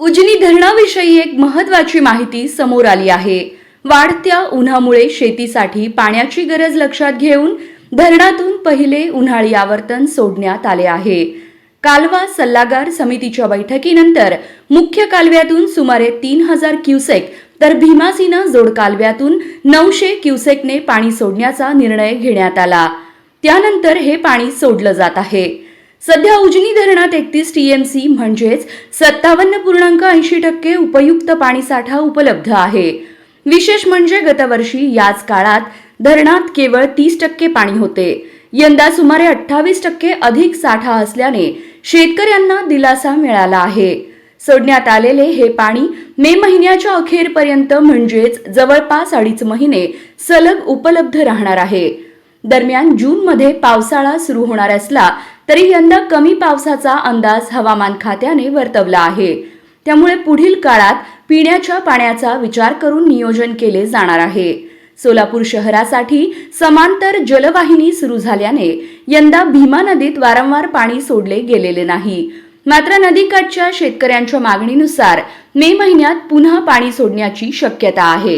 उजनी धरणाविषयी एक महत्त्वाची माहिती समोर आली आहे। वाढत्या उन्हामुळे शेतीसाठी पाण्याची गरज लक्षात घेऊन धरणातून पहिले उन्हाळी आवर्तन सोडण्यात आले आहे। कालवा सल्लागार समितीच्या बैठकीनंतर मुख्य कालव्यातून सुमारे 3000 क्युसेक तर भीमासिना जोड कालव्यातून 900 क्युसेकने पाणी सोडण्याचा निर्णय घेण्यात आला। त्यानंतर हे पाणी सोडलं जात आहे। सध्या उजनी धरणात 31 टीएमसी म्हणजेच 57.80% उपयुक्त पाणीसाठा उपलब्ध आहे। विशेष म्हणजे गतवर्षी याच काळात धरणात केवळ 30% पाणी होते। यंदा सुमारे 28% अधिक साठा असल्याने शेतकऱ्यांना दिलासा मिळाला आहे। सोडण्यात आलेले हे पाणी मे महिन्याच्या अखेरपर्यंत म्हणजेच जवळपास 2.5 महिने सलग उपलब्ध राहणार आहे। दरम्यान जूनमध्ये पावसाळा सुरू होणार असला तरी यंदा कमी पावसाचा अंदाज हवामान खात्याने वर्तवला आहे। त्यामुळे पुढील काळात पिण्याच्या पाण्याचा विचार करून नियोजन केले जाणार आहे। सोलापूर शहरासाठी समांतर जलवाहिनी सुरू झाल्याने यंदा भीमा नदीत वारंवार पाणी सोडले गेलेले नाही। मात्र नदीकाठच्या शेतकऱ्यांच्या मागणीनुसार मे महिन्यात पुन्हा पाणी सोडण्याची शक्यता आहे।